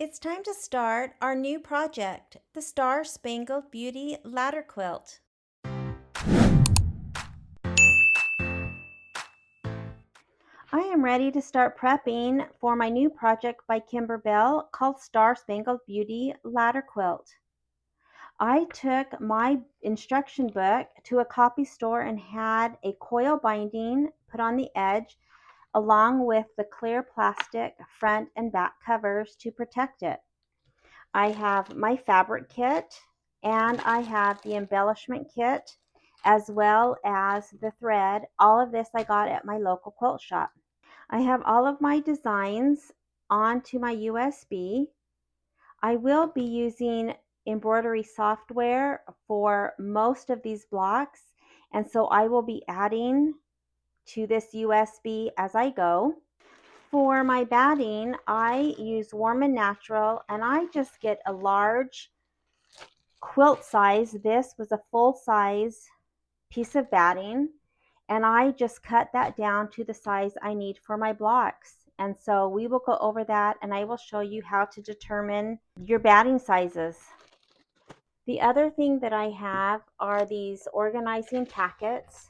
It's time to start our new project, the Star Spangled Beauty Ladder Quilt. I am ready to start prepping for my new project by Kimberbell called Star Spangled Beauty Ladder Quilt. I took my instruction book to a copy store and had a coil binding put on the edge along with the clear plastic front and back covers to protect it. I have my fabric kit and I have the embellishment kit as well as the thread. All of this I got at my local quilt shop. I have all of my designs onto my USB. I will be using embroidery software for most of these blocks, and so I will be adding to this USB as I go. For my batting, I use Warm and Natural, and I just get a large quilt size. This was a full size piece of batting, and I just cut that down to the size I need for my blocks. And so we will go over that, and I will show you how to determine your batting sizes. The other thing that I have are these organizing packets.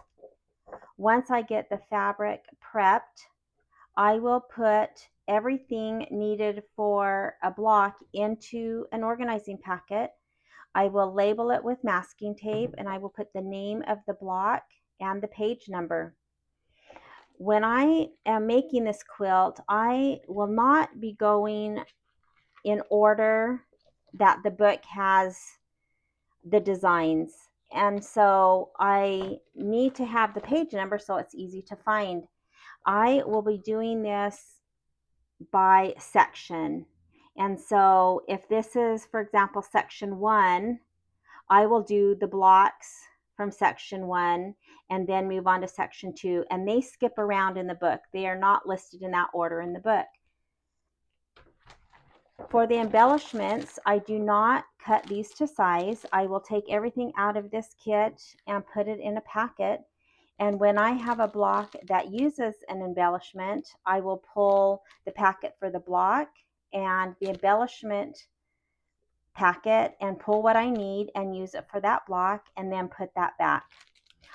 Once I get the fabric prepped, I will put everything needed for a block into an organizing packet. I will label it with masking tape, and I will put the name of the block and the page number. When I am making this quilt, I will not be going in order that the book has the designs. And so I need to have the page number so it's easy to find. I will be doing this by section. And so if this is, for example, section 1, I will do the blocks from section 1 and then move on to section 2. And they skip around in the book. They are not listed in that order in the book. For the embellishments, I do not cut these to size. I will take everything out of this kit and put it in a packet. And when I have a block that uses an embellishment, I will pull the packet for the block and the embellishment packet and pull what I need and use it for that block and then put that back.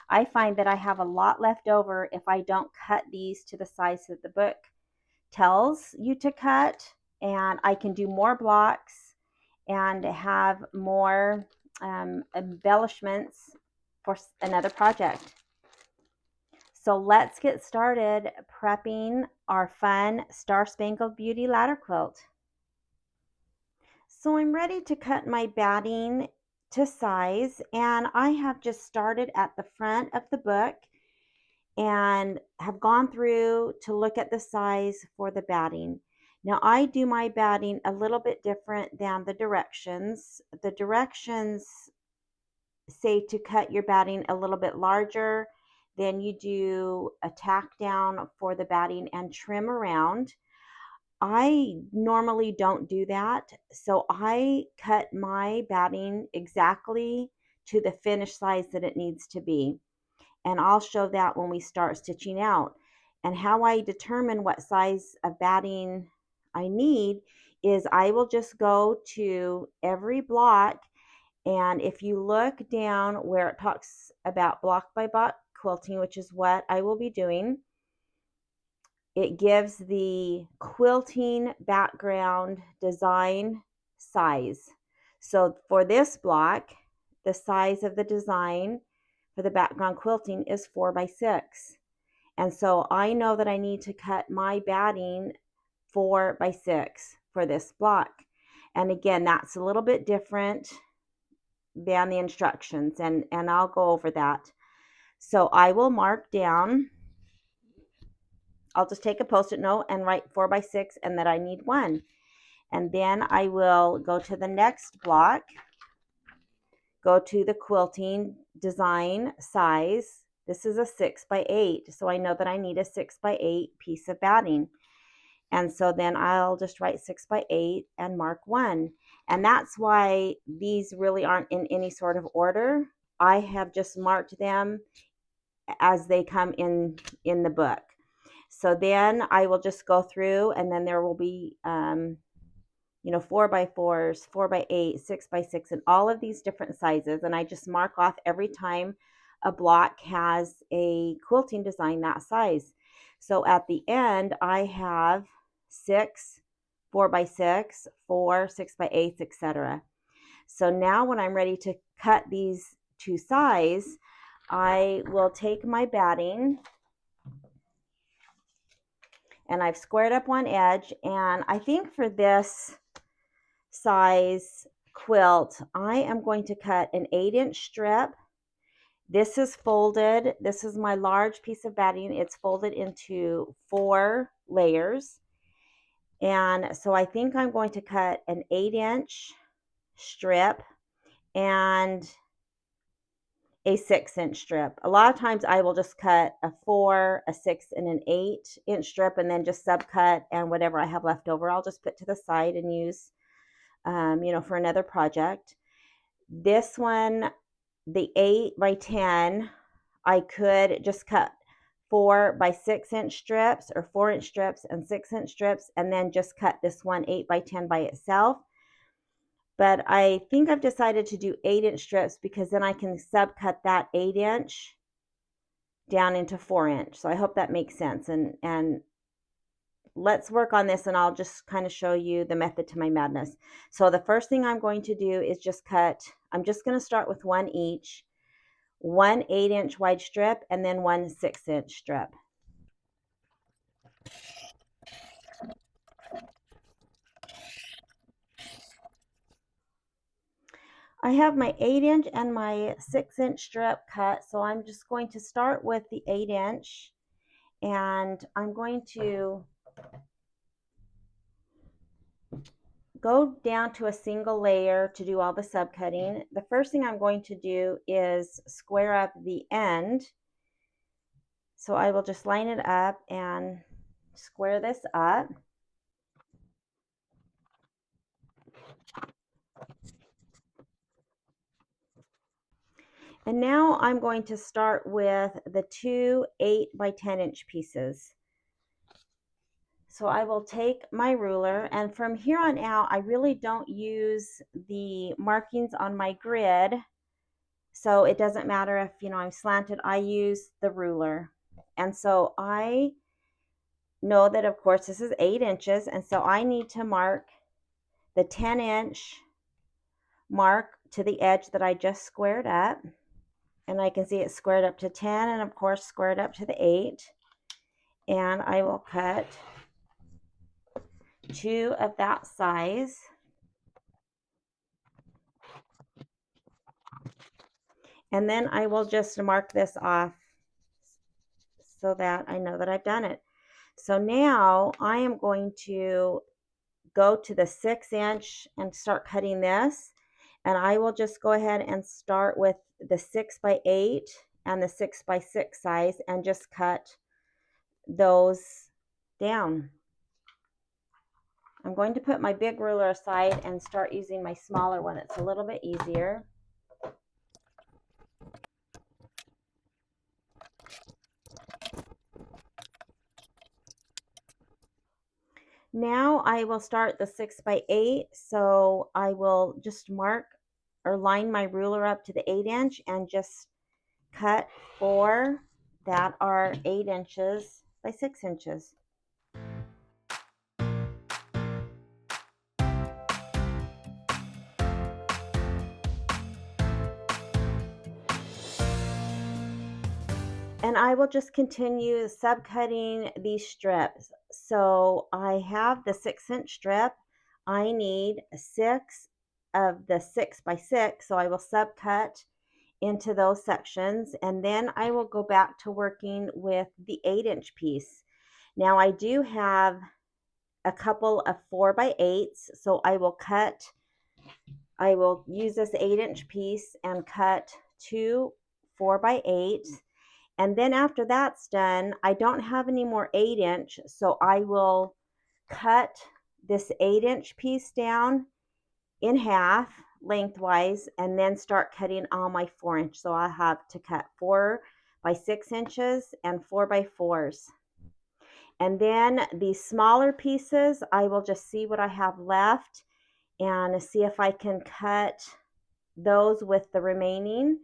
I find that I have a lot left over if I don't cut these to the size that the book tells you to cut, and I can do more blocks and have more embellishments for another project. So let's get started prepping our fun Star Spangled Beauty Ladder Quilt. So I'm ready to cut my batting to size, and I have just started at the front of the book and have gone through to look at the size for the batting. Now I do my batting a little bit different than the directions. The directions say to cut your batting a little bit larger. Then you do a tack down for the batting and trim around. I normally don't do that, so I cut my batting exactly to the finished size that it needs to be. And I'll show that when we start stitching out. And how I determine what size of batting I need is I will just go to every block, and if you look down where it talks about block by block quilting, which is what I will be doing, it gives the quilting background design size. So for this block, the size of the design for the background quilting is 4 by 6. And so I know that I need to cut my batting 4 by 6 for this block. And again, that's a little bit different than the instructions, and I'll go over that. So I will mark down, I'll just take a post-it note and write 4 by 6 and that I need 1. And then I will go to the next block, go to the quilting design size. This is a 6 by 8, so I know that I need a 6 by 8 piece of batting. And so then I'll just write 6 by 8 and mark 1. And that's why these really aren't in any sort of order. I have just marked them as they come in the book. So then I will just go through, and then there will be 4x4s, 4x8, 6x6, and all of these different sizes. And I just mark off every time a block has a quilting design that size. So at the end, I have 6 4x6, 4 6x8, etc. So now when I'm ready to cut these to size, I will take my batting, and I've squared up one edge, and I think for this size quilt, I am going to cut an 8-inch strip. This is folded. This is my large piece of batting. It's folded into 4 layers. And so I think I'm going to cut an 8-inch strip and a 6-inch strip. A lot of times I will just cut a 4, a 6, and an 8-inch strip, and then just subcut, and whatever I have left over, I'll just put to the side and use, for another project. This one, the 8x10, I could just cut 4x6-inch strips or 4-inch strips and 6-inch strips, and then just cut this one 8x10 by itself. But I think I've decided to do 8-inch strips because then I can subcut that 8-inch down into 4-inch. So I hope that makes sense. And let's work on this, and I'll just kind of show you the method to my madness. So the first thing I'm going to do is just cut. I'm just going to start with one each, one 8-inch wide strip, and then one 6-inch strip. I have my 8-inch and my 6-inch strip cut, so I'm just going to start with the 8-inch, and I'm going to go down to a single layer to do all the subcutting. The first thing I'm going to do is square up the end. So I will just line it up and square this up. And now I'm going to start with the 2 8x10-inch pieces. So I will take my ruler, and from here on out, I really don't use the markings on my grid. So it doesn't matter if, I'm slanted, I use the ruler. And so I know that, of course, this is 8 inches, and so I need to mark the 10-inch mark to the edge that I just squared up. And I can see it's squared up to 10, and of course squared up to the 8. And I will cut 2 of that size. And then I will just mark this off so that I know that I've done it. So now I am going to go to the 6-inch and start cutting this. And I will just go ahead and start with the 6x8 and the 6x6 size and just cut those down. I'm going to put my big ruler aside and start using my smaller one. It's a little bit easier. Now I will start the 6x8, so I will just mark or line my ruler up to the 8-inch and just cut 4 that are 8 inches by 6 inches. And I will just continue subcutting these strips. So I have the 6-inch strip. I need 6 of the 6x6, so I will subcut into those sections, and then I will go back to working with the 8-inch piece. Now I do have a couple of 4x8s, so I will use this 8-inch piece and cut 2 4x8s. And then after that's done, I don't have any more 8-inch, so I will cut this 8-inch piece down in half lengthwise and then start cutting all my 4-inch. So I have to cut 4x6 inches and 4x4s. And then these smaller pieces, I will just see what I have left and see if I can cut those with the remaining.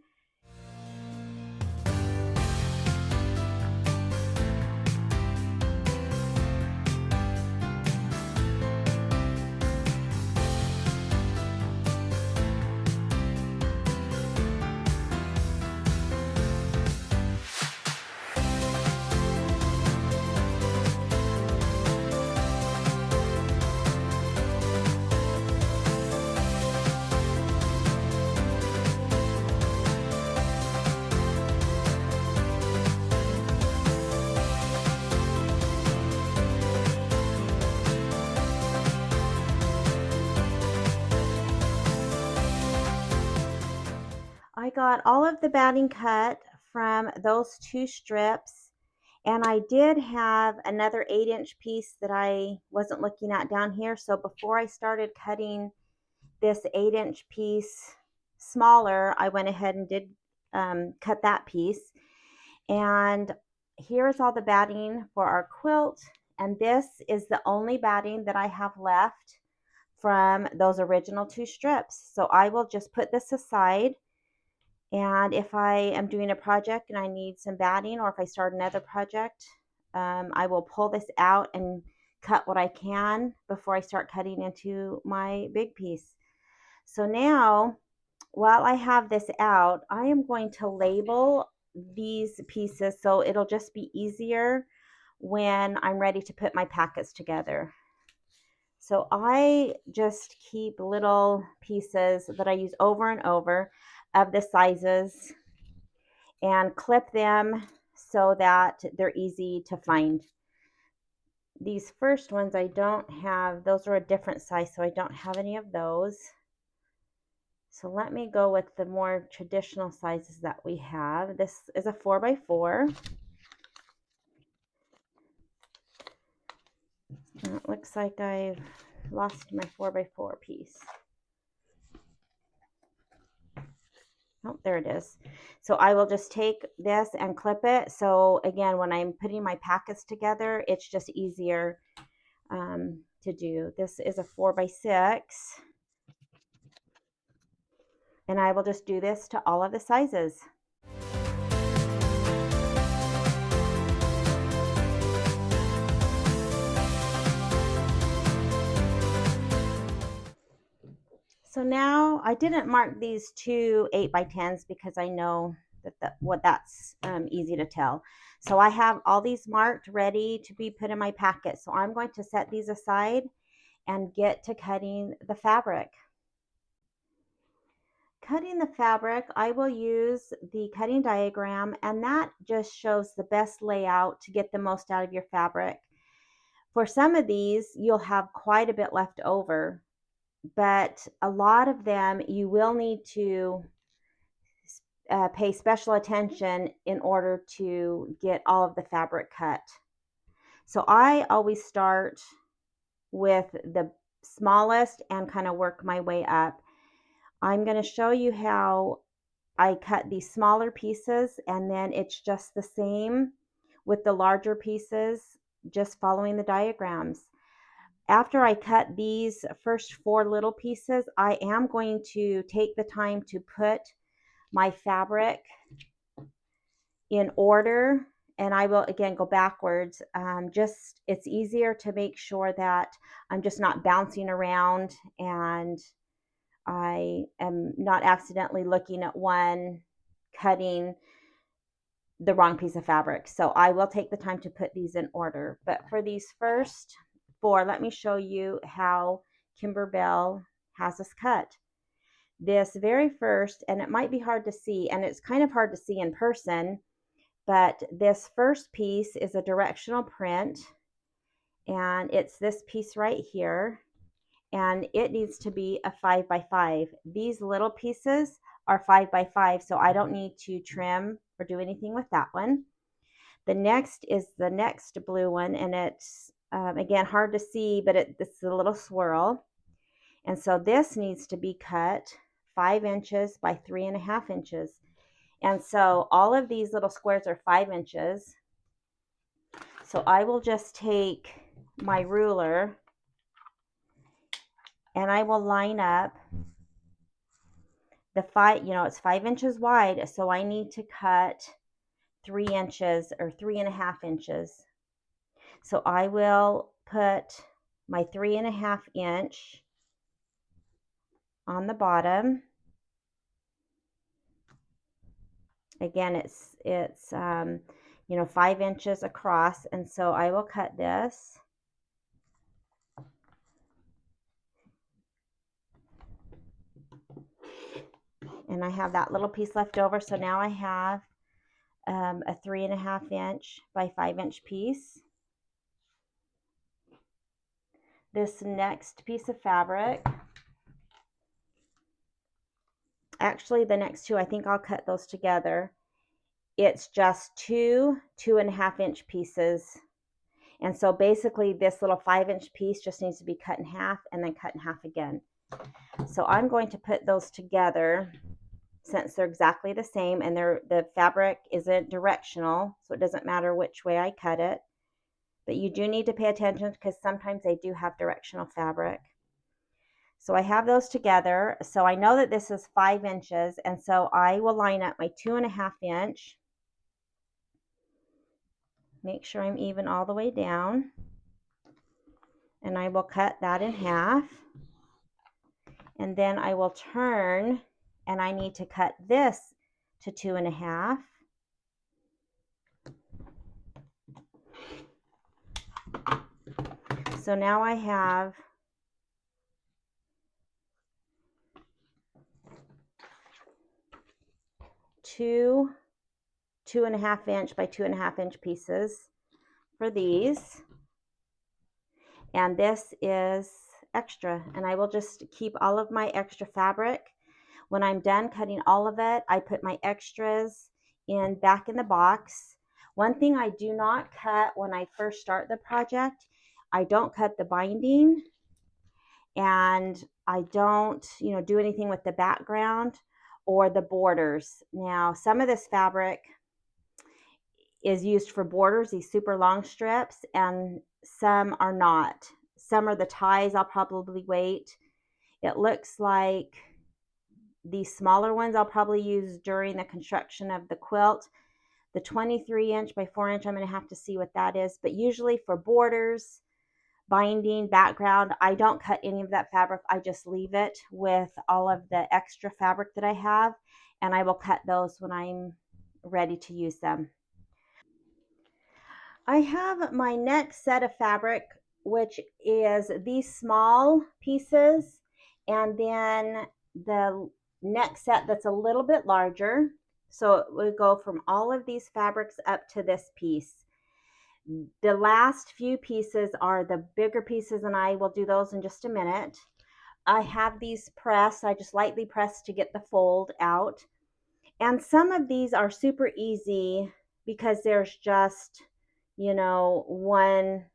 I got all of the batting cut from those 2 strips, and I did have another 8-inch piece that I wasn't looking at down here. So before I started cutting this 8-inch piece smaller, I went ahead and did cut that piece. And here's all the batting for our quilt. And this is the only batting that I have left from those original 2 strips. So I will just put this aside. And if I am doing a project and I need some batting, or if I start another project, I will pull this out and cut what I can before I start cutting into my big piece. So now, while I have this out, I am going to label these pieces so it'll just be easier when I'm ready to put my packets together. So I just keep little pieces that I use over and over of the sizes and clip them so that they're easy to find. These first ones I don't have, those are a different size, so I don't have any of those. So let me go with the more traditional sizes that we have. This is a 4x4. It looks like I've lost my 4x4 piece. Oh, there it is. So I will just take this and clip it. So again, when I'm putting my packets together, it's just easier to do. This is a 4x6. And I will just do this to all of the sizes. So now I didn't mark these 2 8x10s because I know that that's easy to tell. So I have all these marked ready to be put in my packet. So I'm going to set these aside and get to cutting the fabric. Cutting the fabric, I will use the cutting diagram, and that just shows the best layout to get the most out of your fabric. For some of these, you'll have quite a bit left over, but a lot of them you will need to pay special attention in order to get all of the fabric cut. So I always start with the smallest and kind of work my way up. I'm going to show you how I cut these smaller pieces, and then it's just the same with the larger pieces, just following the diagrams. After I cut these first 4 little pieces, I am going to take the time to put my fabric in order, and I will again go backwards. It's easier to make sure that I'm just not bouncing around and I am not accidentally looking at one, cutting the wrong piece of fabric. So I will take the time to put these in order. But for these first 4, let me show you how Kimberbell has us cut. This very first, and it might be hard to see, and it's kind of hard to see in person, but this first piece is a directional print, and it's this piece right here, and it needs to be a 5x5. These little pieces are 5x5, so I don't need to trim or do anything with that one. The next is the next blue one, and it's again hard to see, but it's a little swirl, and so this needs to be cut 5 inches by 3.5 inches. And so all of these little squares are 5 inches. So I will just take my ruler and I will line up the it's 5 inches wide, so I need to cut 3 inches or 3.5 inches. So I will put my 3.5 inch on the bottom. Again, it's 5 inches across, and so I will cut this. And I have that little piece left over, so now I have a 3.5 inch by 5 inch piece. This next piece of fabric, actually the next two, I think I'll cut those together. It's just two 2.5 inch pieces. And so basically this little 5 inch piece just needs to be cut in half and then cut in half again. So I'm going to put those together since they're exactly the same, and the fabric isn't directional, so it doesn't matter which way I cut it. But you do need to pay attention because sometimes they do have directional fabric. So I have those together. So I know that this is 5 inches, and so I will line up my 2.5 inch. Make sure I'm even all the way down. And I will cut that in half. And then I will turn, and I need to cut this to 2.5. So now I have two 2.5 inch by 2.5 inch pieces for these. And this is extra, and I will just keep all of my extra fabric. When I'm done cutting all of it, I put my extras back in the box. One thing I do not cut when I first start the project, I don't cut the binding, and I don't, do anything with the background or the borders. Now, some of this fabric is used for borders, these super long strips, and some are not. Some are the ties. I'll probably wait. It looks like these smaller ones I'll probably use during the construction of the quilt. The 23 inch by 4 inch, I'm going to have to see what that is. But usually for borders, binding, background, I don't cut any of that fabric. I just leave it with all of the extra fabric that I have, and I will cut those when I'm ready to use them. I have my next set of fabric, which is these small pieces, and then the next set that's a little bit larger. So it would go from all of these fabrics up to this piece. The last few pieces are the bigger pieces, and I will do those in just a minute. I have these pressed. I just lightly press to get the fold out. And some of these are super easy because there's just one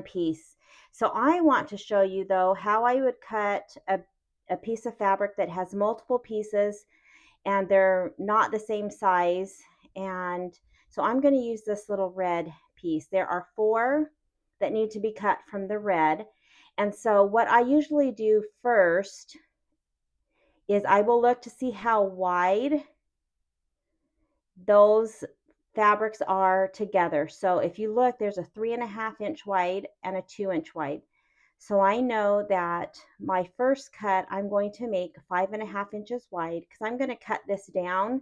piece. So I want to show you though how I would cut a piece of fabric that has multiple pieces and they're not the same size. And so I'm going to use this little red piece. There are 4 that need to be cut from the red. And so what I usually do first is I will look to see how wide those fabrics are together. So if you look, there's a 3.5 inch wide and a 2 inch wide. So I know that my first cut, I'm going to make 5.5 inches wide because I'm going to cut this down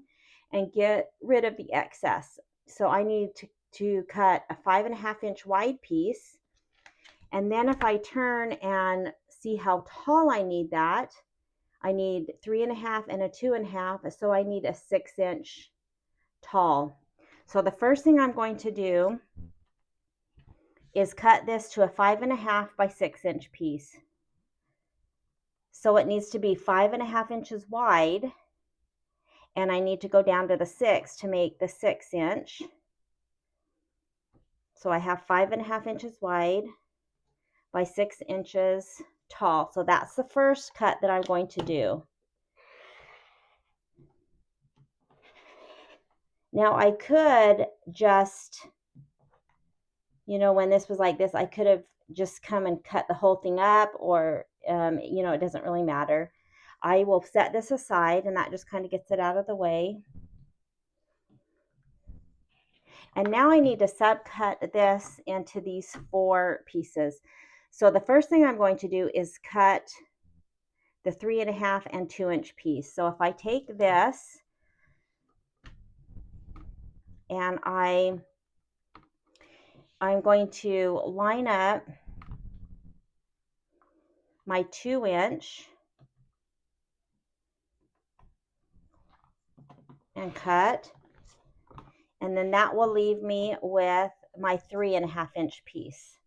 and get rid of the excess. So I need to cut a 5.5 inch wide piece. And then if I turn and see how tall I need that, I need 3.5 and a 2.5. So I need a 6 inch tall. So the first thing I'm going to do is cut this to a 5.5 by 6 inch piece. So it needs to be 5.5 inches wide, and I need to go down to the 6 to make the 6 inch. So I have 5.5 inches wide by 6 inches tall. So that's the first cut that I'm going to do. Now I could just, when this was like this, I could have just come and cut the whole thing up, or you know, it doesn't really matter. I will set this aside, and that just kind of gets it out of the way. And now I need to subcut this into these 4 pieces. So the first thing I'm going to do is cut the 3.5 and 2-inch piece. So if I take this and I'm going to line up my 2-inch and cut, and then that will leave me with my 3.5-inch piece.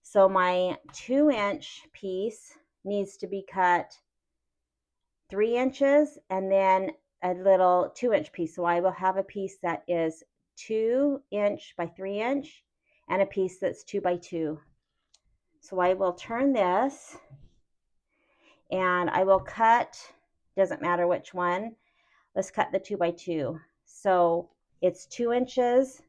So my 2-inch piece needs to be cut 3 inches and then a little 2-inch piece. So I will have a piece that is 2-inch by 3-inch and a piece that's 2 by 2. So I will turn this and I will cut, doesn't matter which one, let's cut the 2 by 2. So it's 2 inches,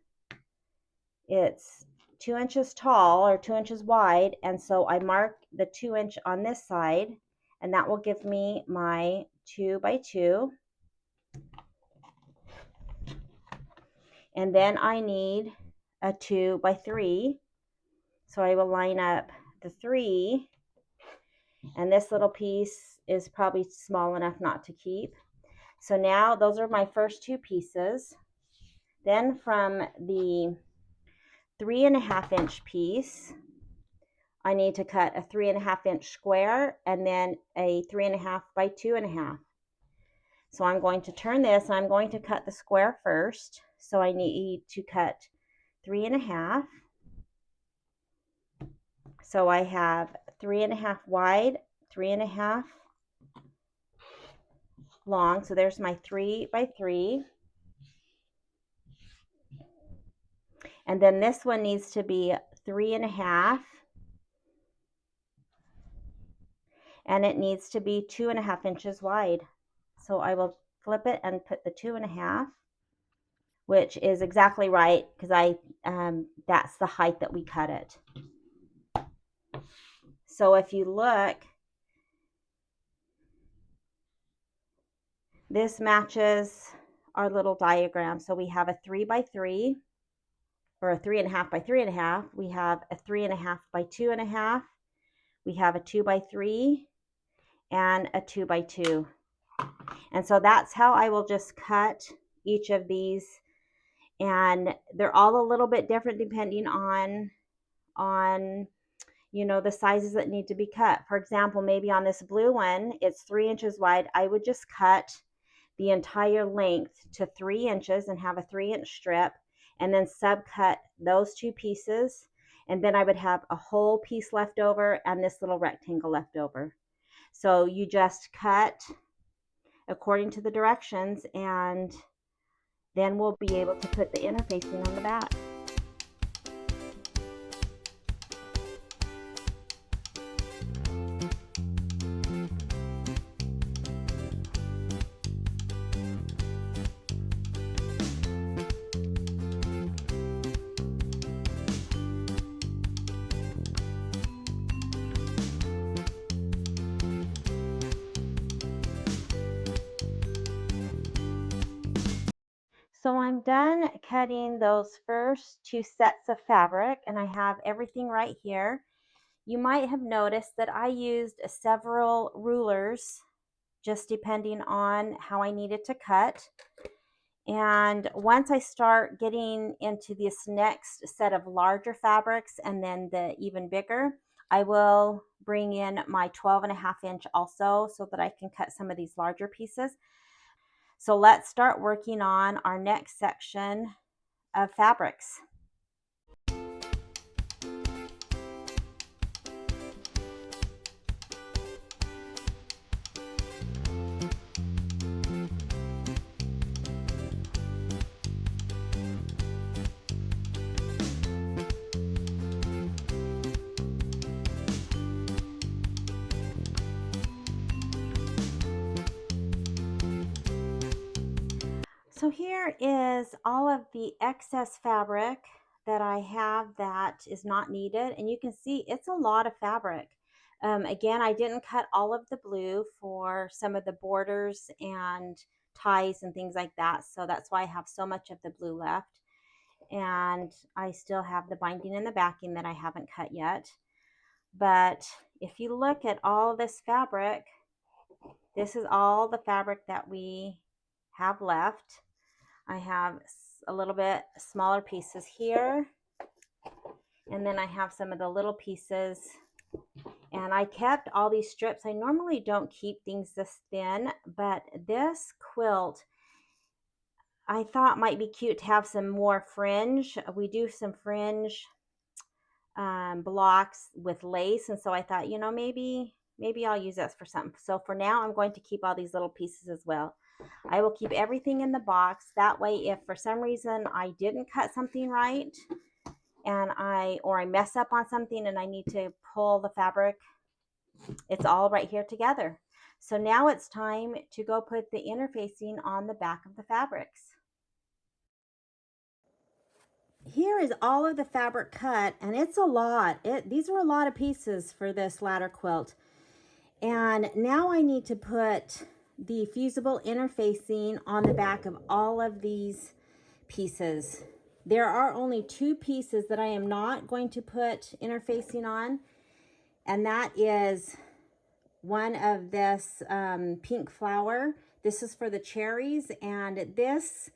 it's 2 inches tall or 2 inches wide, and so I mark the 2-inch on this side, and that will give me my 2 by 2. And then I need a 2 by 3. So I will line up the 3, and this little piece is probably small enough not to keep. So now those are my first 2 pieces. Then from the 3.5-inch piece, I need to cut a 3.5-inch square and then a 3.5 by 2.5. So I'm going to turn this, and I'm going to cut the square first. So I need to cut 3.5. So I have 3.5 wide, 3.5 long. So there's my 3 by 3. And then this one needs to be 3.5. And it needs to be 2.5 inches wide. So I will flip it and put the 2.5, which is exactly right because that's the height that we cut it. So if you look, this matches our little diagram. So we have a 3 by 3 or a 3.5 by 3.5. We have a 3.5 by 2.5. We have a 2 by 3 and a 2 by 2. And so that's how I will just cut each of these. And they're all a little bit different depending on you know, the sizes that need to be cut. For example, maybe on this blue one, it's 3 inches wide. I would just cut the entire length to 3 inches and have a 3-inch strip, and then subcut those 2 pieces. And then I would have a whole piece left over and this little rectangle left over. So you just cut according to the directions, and then we'll be able to put the interfacing on the back. So I'm done cutting those first 2 sets of fabric, and I have everything right here. You might have noticed that I used several rulers just depending on how I needed to cut. And once I start getting into this next set of larger fabrics and then the even bigger, I will bring in my 12.5-inch also so that I can cut some of these larger pieces. So let's start working on our next section of fabrics. So here is all of the excess fabric that I have that is not needed, and you can see it's a lot of fabric. Again, I didn't cut all of the blue for some of the borders and ties and things like that, so that's why I have so much of the blue left. And I still have the binding and the backing that I haven't cut yet. But if you look at all this fabric, this is all the fabric that we have left. I have a little bit smaller pieces here, and then I have some of the little pieces. And I kept all these strips. I normally don't keep things this thin, but this quilt I thought might be cute to have some more fringe. We do some fringe blocks with lace, and so I thought, you know, maybe I'll use this for something. So for now, I'm going to keep all these little pieces as well. I will keep everything in the box. That way, if for some reason I didn't cut something right, and I mess up on something and I need to pull the fabric, it's all right here together. So now it's time to go put the interfacing on the back of the fabrics. Here is all of the fabric cut, and it's a lot. These are a lot of pieces for this ladder quilt. And now I need to put the fusible interfacing on the back of all of these pieces. There are only 2 pieces that I am not going to put interfacing on, and that is one of this pink flower. This is for the cherries, and this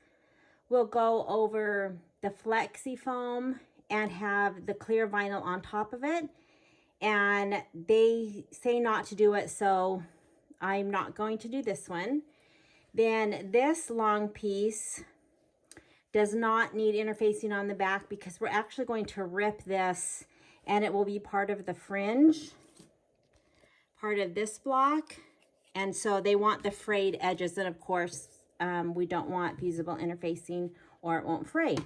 will go over the flexi foam and have the clear vinyl on top of it. And they say not to do it, so I'm not going to do this one. Then this long piece does not need interfacing on the back because we're actually going to rip this, and it will be part of the fringe, part of this block. And so they want the frayed edges, and of course we don't want fusible interfacing or it won't fray.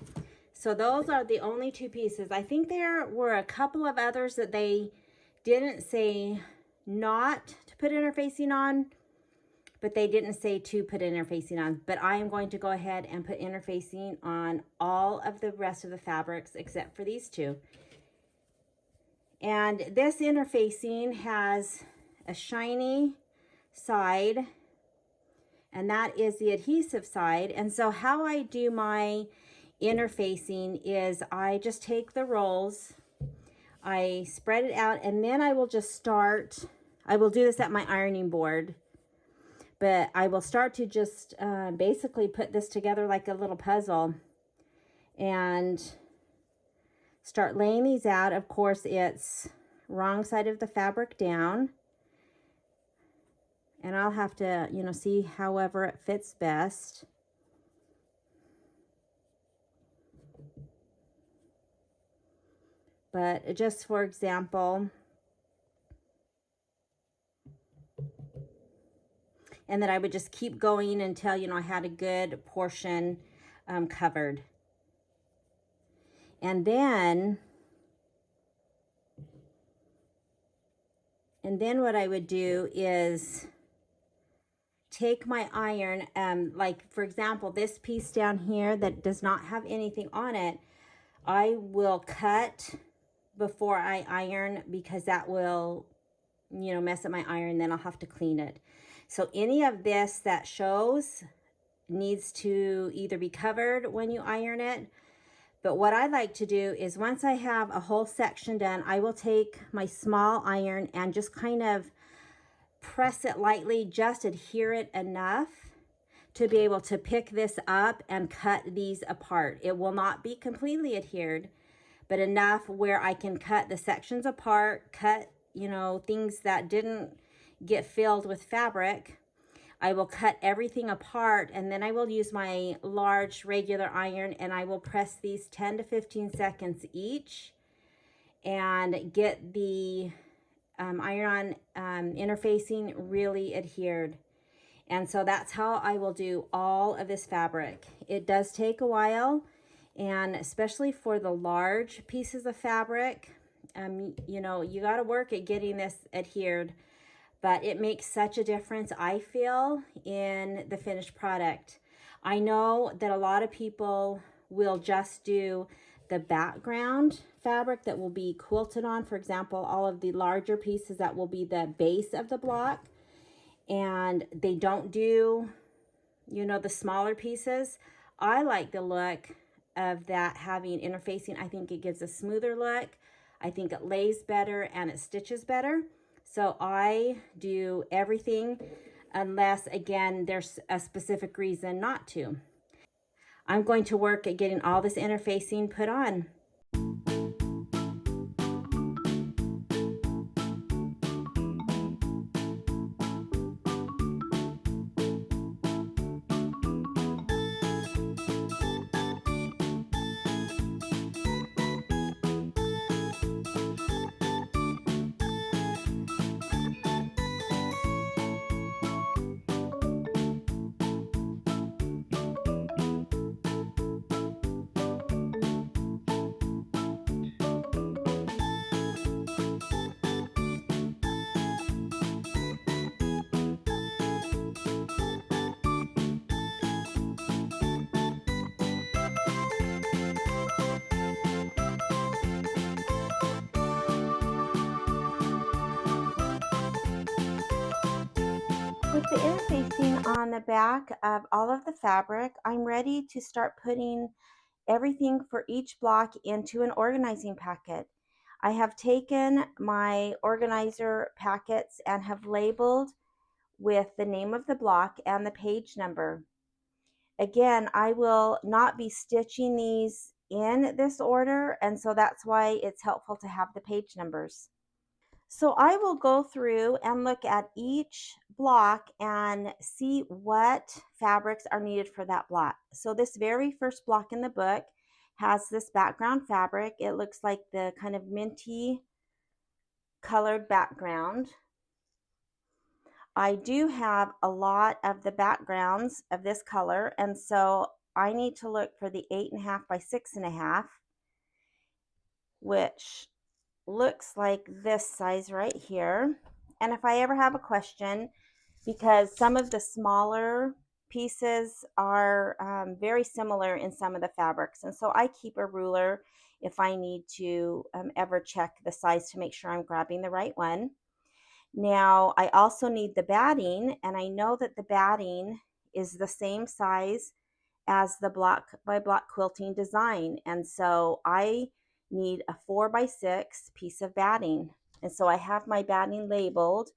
So those are the only 2 pieces. I think there were a couple of others that they didn't say not to put interfacing on, but they didn't say to put interfacing on. But I am going to go ahead and put interfacing on all of the rest of the fabrics except for these 2. And this interfacing has a shiny side, and that is the adhesive side. And so how I do my interfacing is I just take the rolls, I spread it out, and then I will just start, I will do this at my ironing board, but I will start to just basically put this together like a little puzzle and start laying these out. Of course, it's wrong side of the fabric down, and I'll have to, you know, see however it fits best. But just for example, and then I would just keep going until, you know, I had a good portion covered. And then what I would do is take my iron, like for example, this piece down here that does not have anything on it, I will cut before I iron because that will, you know, mess up my iron, then I'll have to clean it. So any of this that shows needs to either be covered when you iron it. But what I like to do is once I have a whole section done, I will take my small iron and just kind of press it lightly, just adhere it enough to be able to pick this up and cut these apart. It will not be completely adhered, but enough where I can cut the sections apart, cut, you know, things that didn't get filled with fabric. I will cut everything apart, and then I will use my large regular iron, and I will press these 10 to 15 seconds each and get the iron-on interfacing really adhered. And so that's how I will do all of this fabric. It does take a while, and especially for the large pieces of fabric, you know, you got to work at getting this adhered, but it makes such a difference, I feel, in the finished product. I know that a lot of people will just do the background fabric that will be quilted on. For example, all of the larger pieces that will be the base of the block. And they don't do, you know, the smaller pieces. I like the look of that having interfacing. I think it gives a smoother look. I think it lays better and it stitches better. So I do everything unless, again, there's a specific reason not to. I'm going to work at getting all this interfacing put on. With the interfacing on the back of all of the fabric, I'm ready to start putting everything for each block into an organizing packet. I have taken my organizer packets and have labeled with the name of the block and the page number. Again, I will not be stitching these in this order, and so that's why it's helpful to have the page numbers. So I will go through and look at each block and see what fabrics are needed for that block. So this very first block in the book has this background fabric. It looks like the kind of minty colored background. I do have a lot of the backgrounds of this color, and so I need to look for the 8.5 by 6.5, which looks like this size right here. And if I ever have a question, because some of the smaller pieces are very similar in some of the fabrics, and so I keep a ruler if I need to ever check the size to make sure I'm grabbing the right one. Now I also need the batting, and I know that the batting is the same size as the block by block quilting design, and so I need a 4 by 6 piece of batting. And so I have my batting labeled,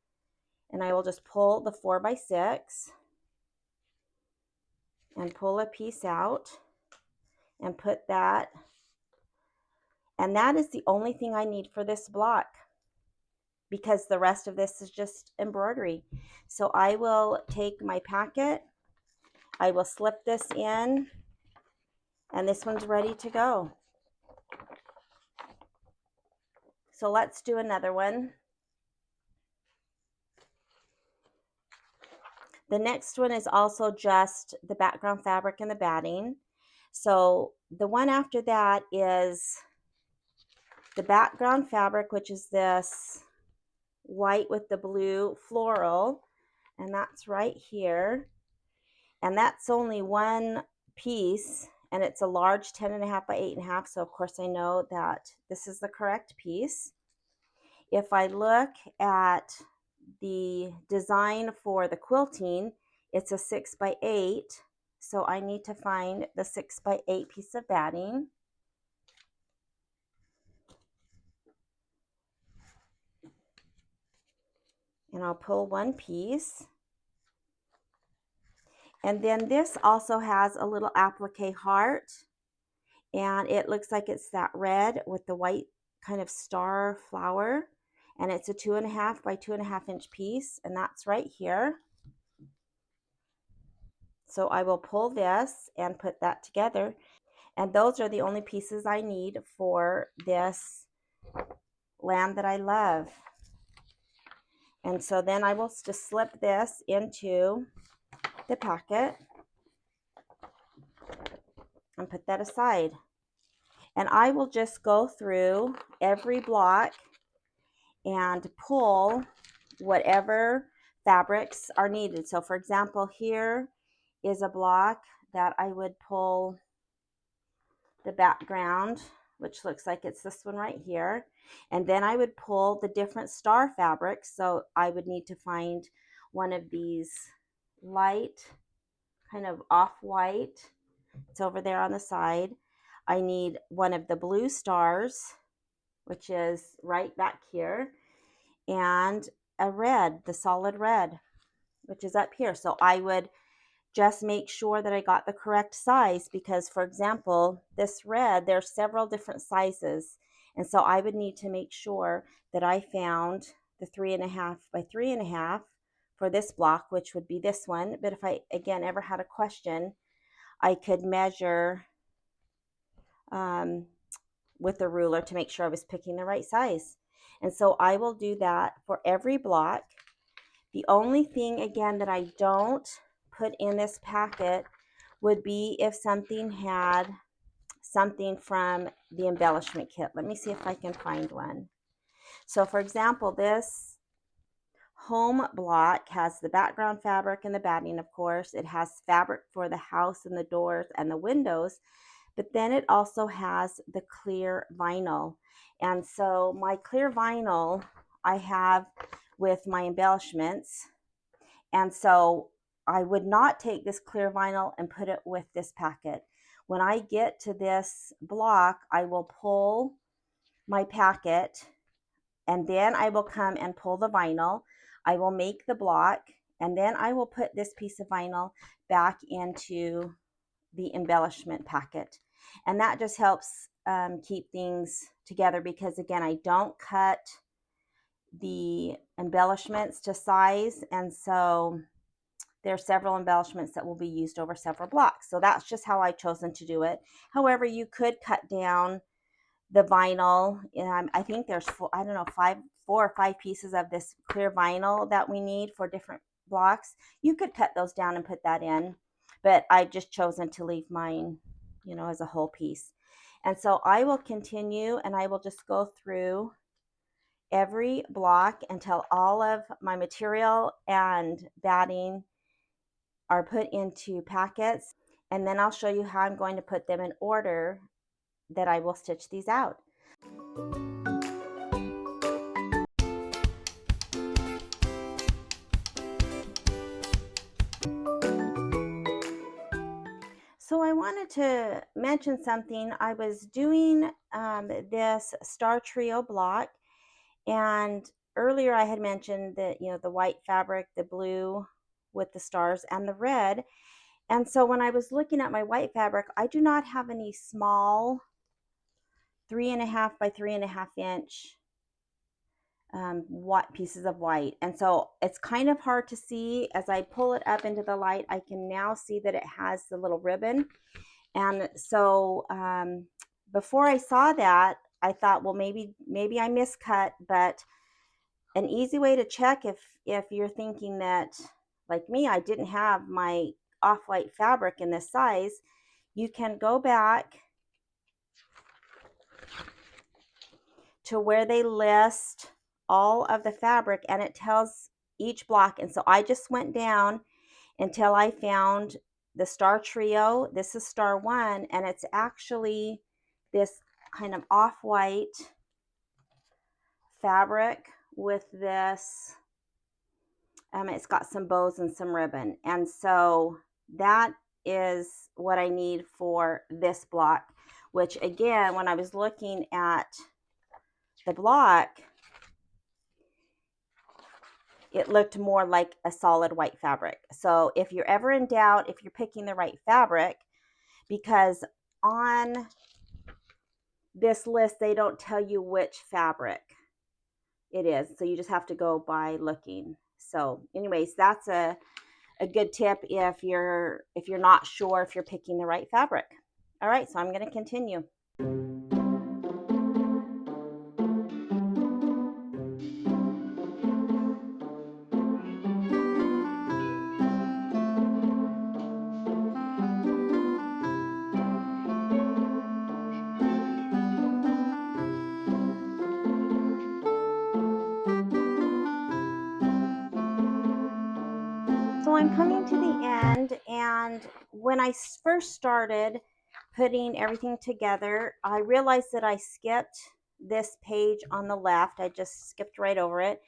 and I will just pull the 4 by 6 and pull a piece out and put that, and that is the only thing I need for this block, because the rest of this is just embroidery. So I will take my packet, I will slip this in, and this one's ready to go. So let's do another one. The next one is also just the background fabric and the batting. So the one after that is the background fabric, which is this white with the blue floral, and that's right here. And that's only one piece, and it's a large 10.5 by 8.5, so of course I know that this is the correct piece. If I look at the design for the quilting, it's a 6 by 8, so I need to find the 6 by 8 piece of batting. And I'll pull one piece. And then this also has a little applique heart, and it looks like it's that red with the white kind of star flower, and it's a 2.5 by 2.5 inch piece, and that's right here. So I will pull this and put that together, and those are the only pieces I need for this land that I love. And so then I will just slip this into the packet and put that aside. And I will just go through every block and pull whatever fabrics are needed. So for example, here is a block that I would pull the background which looks like it's this one right here. And then I would pull the different star fabrics. So I would need to find one of these light, kind of off-white. It's over there on the side. I need one of the blue stars, which is right back here, and a red, the solid red, which is up here. So I would just make sure that I got the correct size, because for example, this red, there's several different sizes. And so I would need to make sure that I found the 3.5 by 3.5 for this block, which would be this one. But if I, again, ever had a question, I could measure with a ruler to make sure I was picking the right size. And so I will do that for every block. The only thing, again, that I don't put in this packet would be if something had something from the embellishment kit. Let me see if I can find one. So for example, this home block has the background fabric and the batting, of course. It has fabric for the house and the doors and the windows, but then it also has the clear vinyl. And so my clear vinyl I have with my embellishments. And so I would not take this clear vinyl and put it with this packet. When I get to this block, I will pull my packet, and then I will come and pull the vinyl. I will make the block, and then I will put this piece of vinyl back into the embellishment packet. And that just helps keep things together, because again, I don't cut the embellishments to size, and so there are several embellishments that will be used over several blocks. So that's just how I've chosen to do it. However, you could cut down the vinyl. I think there's, I don't know, 4 or 5 pieces of this clear vinyl that we need for different blocks. You could cut those down and put that in, but I've just chosen to leave mine, you know, as a whole piece. And so I will continue, and I will just go through every block until all of my material and batting are put into packets, and then I'll show you how I'm going to put them in order that I will stitch these out. So I wanted to mention something. I was doing this Star Trio block, and earlier I had mentioned that, you know, the white fabric, the blue with the stars, and the red. And so when I was looking at my white fabric, I do not have any small 3.5 by 3.5 inch white pieces of white. And so it's kind of hard to see. As I pull it up into the light, I can now see that it has the little ribbon. And so before I saw that, I thought, well, maybe I miscut. But an easy way to check if you're thinking that, like me, I didn't have my off-white fabric in this size, you can go back to where they list all of the fabric, and it tells each block. And so I just went down until I found the Star Trio. This is Star 1, and it's actually this kind of off-white fabric with this, it's got some bows and some ribbon. And so that is what I need for this block, which again, when I was looking at the block, it looked more like a solid white fabric. So if you're ever in doubt if you're picking the right fabric, because on this list they don't tell you which fabric it is, so you just have to go by looking. So anyways, that's a good tip if you're not sure if you're picking the right fabric. All right, so I'm going to continue. So I'm coming to the end, and when I first started putting everything together, I realized that I skipped this page on the left. I just skipped right over it.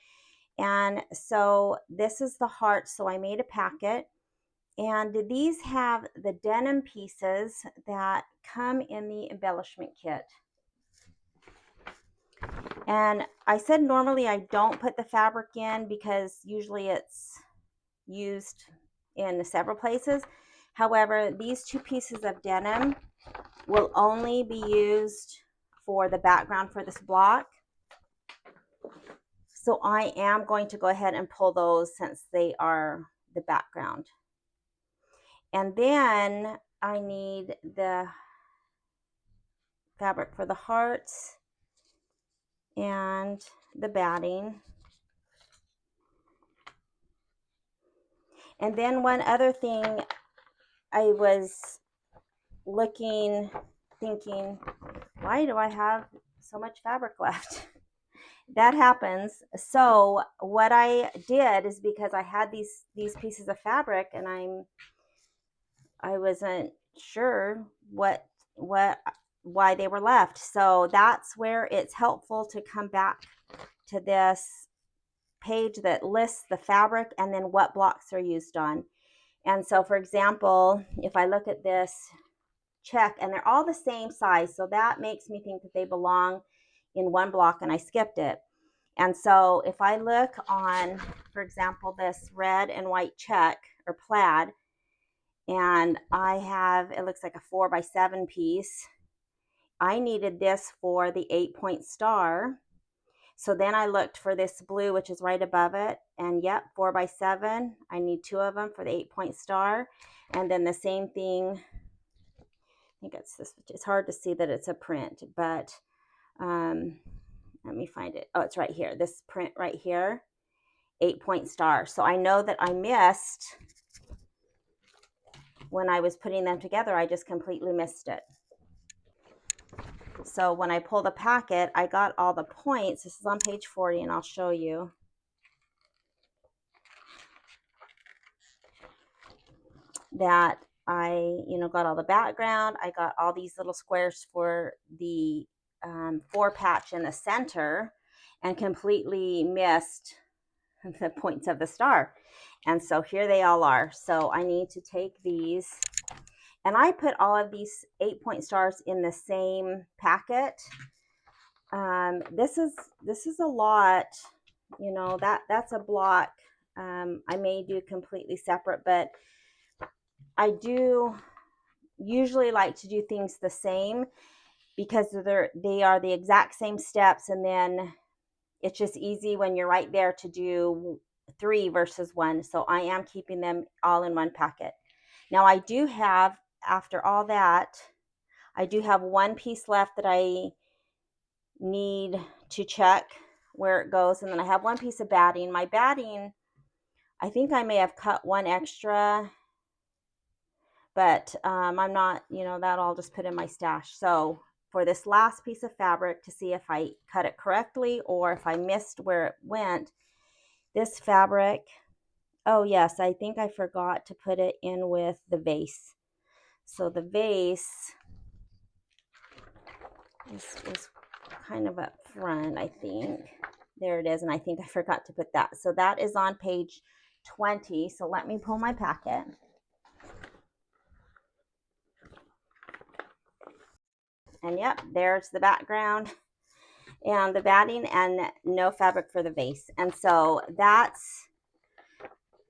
And so this is the heart. So I made a packet. And these have the denim pieces that come in the embellishment kit. And I said normally I don't put the fabric in because usually it's used in several places. However, these two pieces of denim will only be used for the background for this block. So I am going to go ahead and pull those since they are the background. And then I need the fabric for the hearts and the batting. And then one other thing, I was looking, thinking, why do I have so much fabric left? That happens. So what I did is, because I had these pieces of fabric and I wasn't sure why they were left. So that's where it's helpful to come back to this page that lists the fabric and then what blocks are used on. And so, for example, if I look at this check, and they're all the same size, so that makes me think that they belong in one block, and I skipped it. And so if I look on, for example, this red and white check or plaid, and I have, it looks like a 4x7 piece. I needed this for the 8-point star. So then I looked for this blue, which is right above it. And yep, 4x7. I need 2 of them for the 8-point star. And then the same thing, I think it's this, it's hard to see that it's a print, but let me find it. Oh, it's right here. This print right here, 8-point star. So I know that I missed, when I was putting them together, I just completely missed it. So when I pull the packet, I got all the points. This is on page 40, and I'll show you. That I, got all the background. I got all these little squares for the 4 patch in the center, and completely missed the points of the star. And so here they all are. So I need to take these, and I put all of these 8-point stars in the same packet. This is a lot, that's a block. I may do completely separate, but I do usually like to do things the same, because they are the exact same steps, and then it's just easy when you're right there to do 3 versus 1. So I am keeping them all in one packet. Now I do have, after all that, I do have 1 piece left that I need to check where it goes, and then I have 1 piece of batting. My batting, I think I may have cut 1 extra, but I'm not, that I'll just put in my stash. So for this last piece of fabric, to see if I cut it correctly or if I missed where it went, this fabric, oh yes, I think I forgot to put it in with the vase. So the vase is kind of up front, I think. There it is, and I think I forgot to put that. So that is on page 20. So let me pull my packet. And yep, there's the background and the batting, and no fabric for the vase. And so that's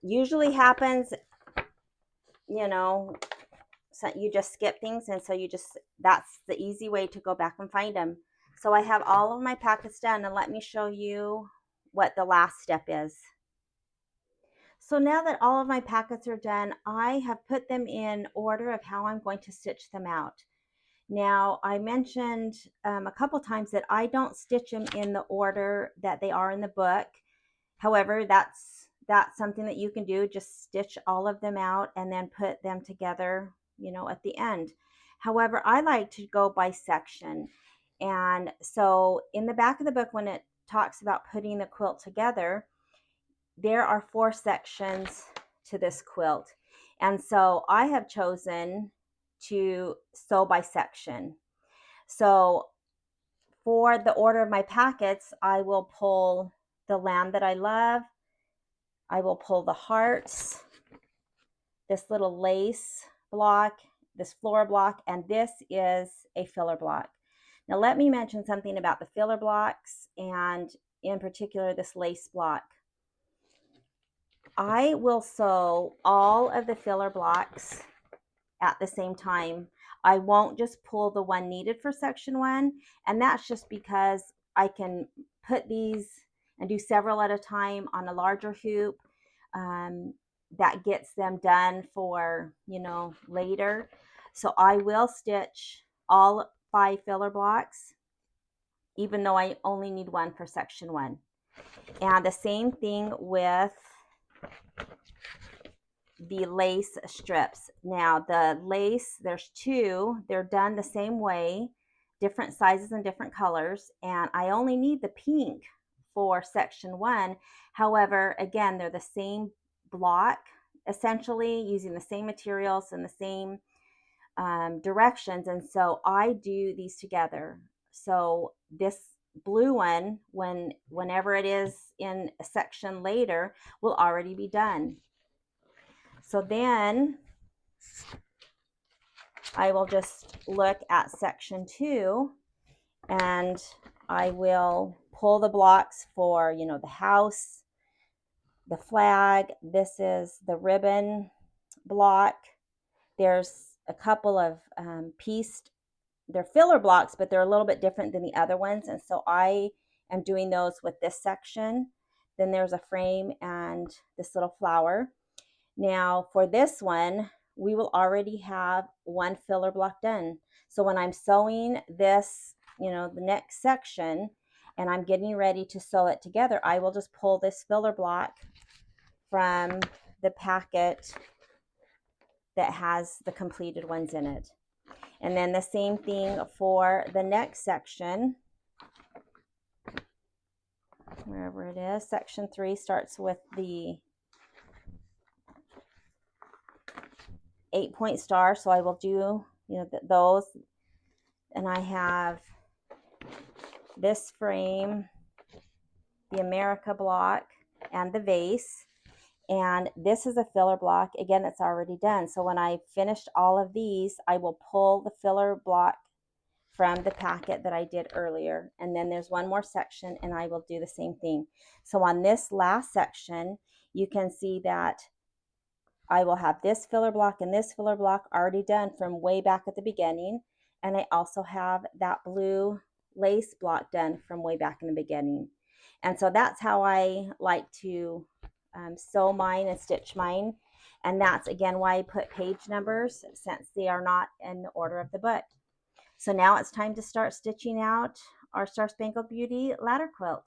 usually happens, so you just skip things, and so that's the easy way to go back and find them. So I have all of my packets done, and let me show you what the last step is. So now that all of my packets are done, I have put them in order of how I'm going to stitch them out. Now, I mentioned a couple times that I don't stitch them in the order that they are in the book. However, that's something that you can do. Just stitch all of them out and then put them together, at the end. However, I like to go by section. And so in the back of the book, when it talks about putting the quilt together, there are 4 sections to this quilt. And so I have chosen to sew by section. So for the order of my packets, I will pull the lamb that I love. I will pull the hearts, this little lace block, this floral block, and this is a filler block. Now let me mention something about the filler blocks, and in particular this lace block. I will sew all of the filler blocks at the same time. I won't just pull the one needed for section 1, and that's just because I can put these and do several at a time on a larger hoop. That gets them done for, you know, later. So I will stitch all 5 filler blocks, even though I only need one for section 1. And the same thing with the lace strips. Now the lace, there's 2, they're done the same way, different sizes and different colors, and I only need the pink for section 1. However, again, they're the same block, essentially using the same materials and the same directions, and so I do these together. So this blue one, whenever it is in a section later, will already be done. So then I will just look at section 2, and I will pull the blocks for, you know, the house, the flag. This is the ribbon block. There's a couple of pieced, they're filler blocks, but they're a little bit different than the other ones, and so I am doing those with this section. Then there's a frame and this little flower. Now for this one, we will already have one filler block done. So when I'm sewing this, you know, the next section, and I'm getting ready to sew it together, I will just pull this filler block from the packet that has the completed ones in it. And then the same thing for the next section, wherever it is. Section 3 starts with the 8-point star, so I will do, you know, those. And I have this frame, the America block, and the vase. And this is a filler block, again, that's already done. So when I finished all of these, I will pull the filler block from the packet that I did earlier. And then there's one more section, and I will do the same thing. So on this last section, you can see that I will have this filler block and this filler block already done from way back at the beginning. And I also have that blue lace block done from way back in the beginning. And so that's how I like to sew mine and stitch mine. And that's again why I put page numbers, since they are not in the order of the book. So now it's time to start stitching out our Star Spangled Beauty ladder quilt.